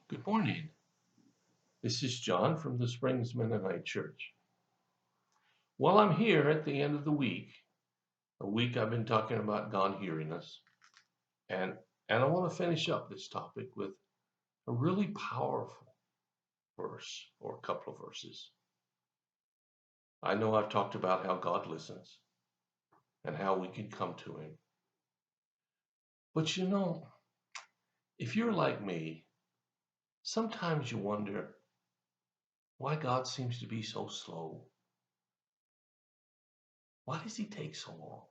Good morning. This is John from the Springs Mennonite Church. Well, I'm here at the end of the week, a week I've been talking about God hearing us, and I want to finish up this topic with a really powerful verse or a couple of verses. I know I've talked about how God listens and how we can come to Him. But if you're like me, sometimes you wonder why God seems to be so slow. Why does He take so long?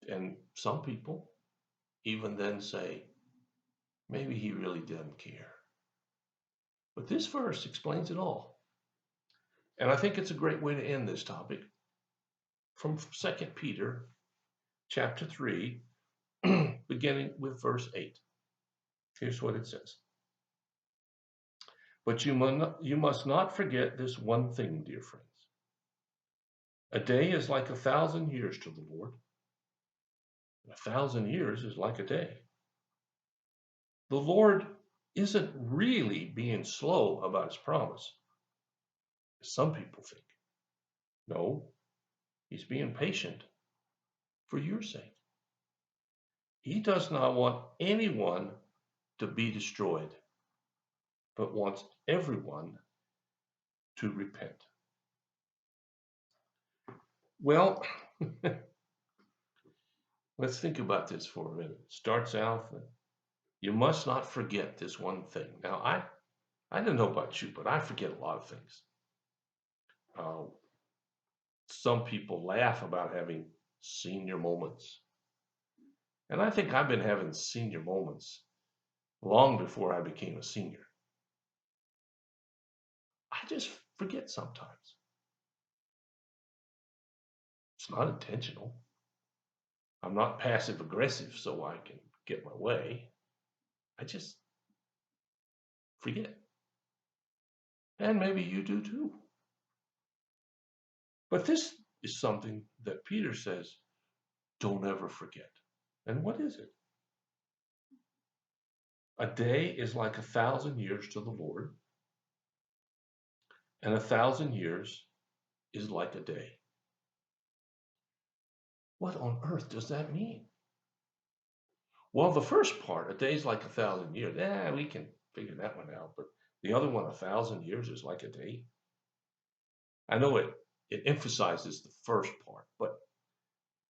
And some people even then say, maybe He really doesn't care. But this verse explains it all. And I think it's a great way to end this topic from 2 Peter chapter 3, beginning with verse 8. Here's what it says. But you must not forget this one thing, dear friends. A day is like 1,000 years to the Lord. 1,000 years is like a day. The Lord isn't really being slow about His promise, as some people think. No, He's being patient for your sake. He does not want anyone to be destroyed, but wants everyone to repent. Well, let's think about this for a minute. It starts out, you must not forget this one thing. Now, I don't know about you, but I forget a lot of things. Uh, some people laugh about having senior moments. And I think I've been having senior moments long before I became a senior. I just forget sometimes. It's not intentional. I'm not passive aggressive so I can get my way. I just forget. And maybe you do too. But this is something that Peter says, don't ever forget. And what is it? A day is like 1,000 years to the Lord, and 1,000 years is like a day. What on earth does that mean? Well, the first part, a day is like 1,000 years. We can figure that one out. But the other one, 1,000 years is like a day. I know it emphasizes the first part, but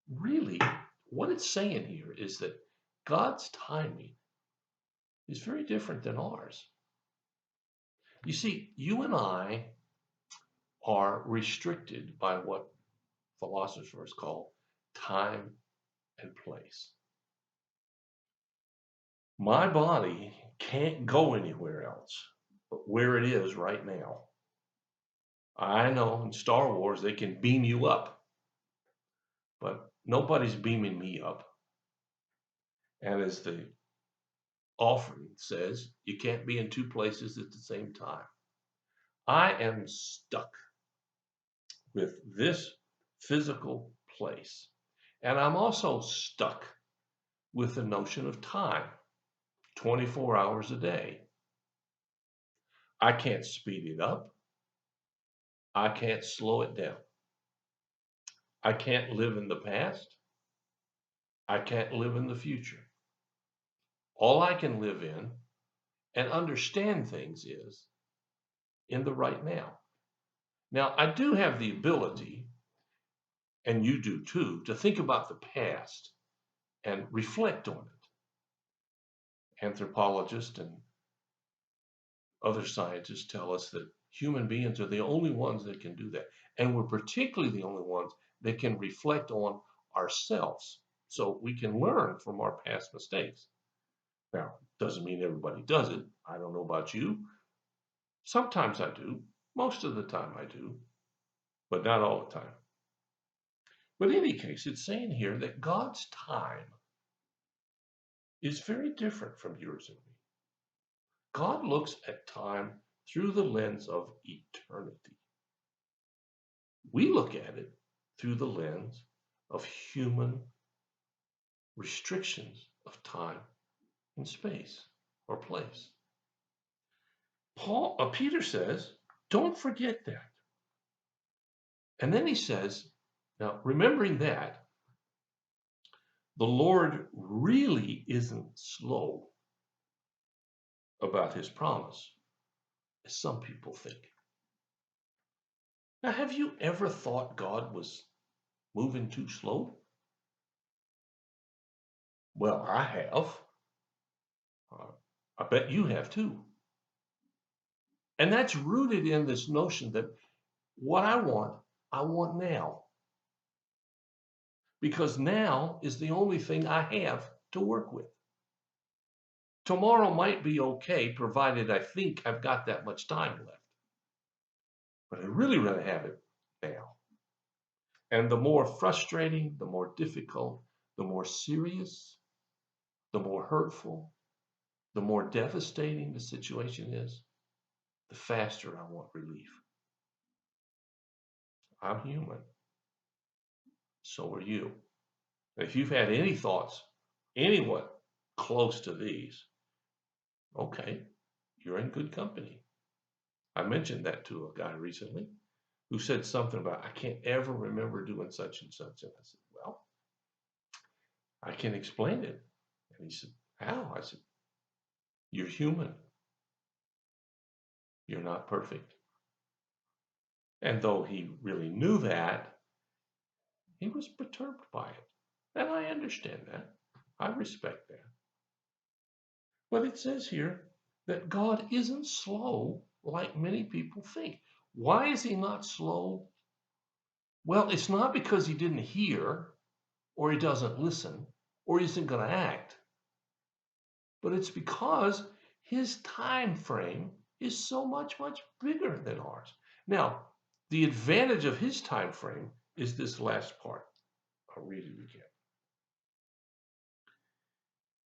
really, what it's saying here is that God's timing is very different than ours. You see, you and I are restricted by what philosophers call time and place. My body can't go anywhere else but where it is right now. I know in Star Wars they can beam you up, but nobody's beaming me up. And as the offering says, you can't be in two places at the same time. I am stuck with this physical place. And I'm also stuck with the notion of time, 24 hours a day. I can't speed it up. I can't slow it down. I can't live in the past. I can't live in the future. All I can live in and understand things is in the right now. Now, I do have the ability, and you do too, to think about the past and reflect on it. Anthropologists and other scientists tell us that human beings are the only ones that can do that. And we're particularly the only ones that can reflect on ourselves so we can learn from our past mistakes. Now, doesn't mean everybody does it. I don't know about you. Sometimes I do. Most of the time I do, but not all the time. But in any case, it's saying here that God's time is very different from yours and me. God looks at time through the lens of eternity. We look at it through the lens of human restrictions of time and space. or place. Peter says, don't forget that. And then he says, now remembering that, the Lord really isn't slow about his promise, as some people think. Now, have you ever thought God was moving too slow? Well, I have. Uh, I bet you have too. And that's rooted in this notion that what I want now. Because now is the only thing I have to work with. Tomorrow might be okay, provided I think I've got that much time left. But I'd really rather have it now. And the more frustrating, the more difficult, the more serious, the more hurtful, the more devastating the situation is, the faster I want relief. I'm human. So are you. If you've had any thoughts, anyone close to these, okay, you're in good company. I mentioned that to a guy recently who said something about, I can't ever remember doing such and such. And I said, well, I can explain it. And he said, how? I said, you're human. You're not perfect. And though he really knew that, he was perturbed by it. And I understand that. I respect that. But it says here that God isn't slow like many people think. Why is he not slow? Well, it's not because he didn't hear or he doesn't listen or he isn't going to act, but it's because his time frame is so much, much bigger than ours. Now, the advantage of his time frame is this last part. I'll read it again.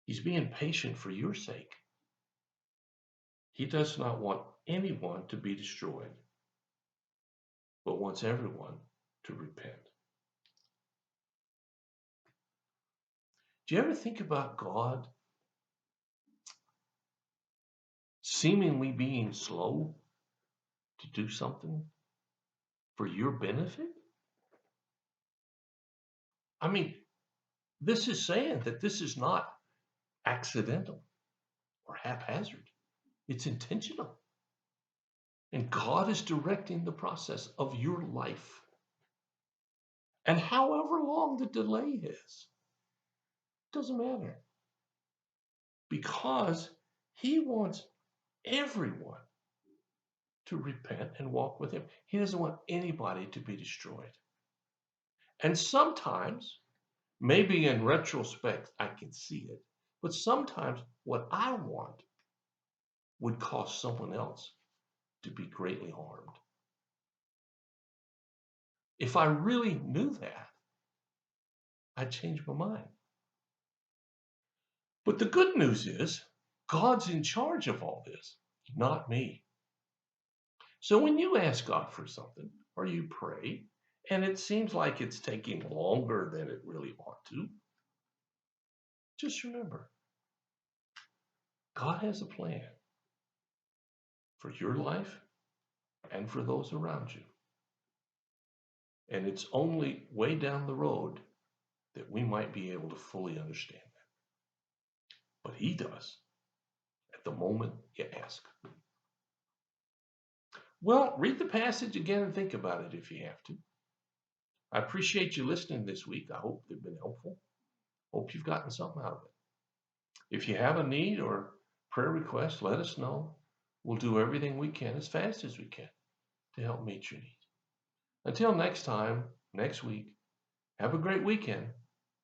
He's being patient for your sake. He does not want anyone to be destroyed, but wants everyone to repent. Do you ever think about God seemingly being slow to do something for your benefit? I mean, this is saying that this is not accidental or haphazard. It's intentional. And God is directing the process of your life. And however long the delay is, doesn't matter. Because he wants everyone to repent and walk with him. He doesn't want anybody to be destroyed. And sometimes, maybe in retrospect, I can see it, but sometimes what I want would cause someone else to be greatly harmed. If I really knew that, I'd change my mind. But the good news is, God's in charge of all this, not me. So when you ask God for something, or you pray, and it seems like it's taking longer than it really ought to, just remember, God has a plan for your life and for those around you. And it's only way down the road that we might be able to fully understand that. But he does at the moment you ask. Well, read the passage again and think about it if you have to. I appreciate you listening this week. I hope they've been helpful. Hope you've gotten something out of it. If you have a need or prayer request, let us know. We'll do everything we can as fast as we can to help meet your needs. Until next time, next week, have a great weekend.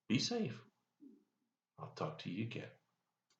Be safe. I'll talk to you again.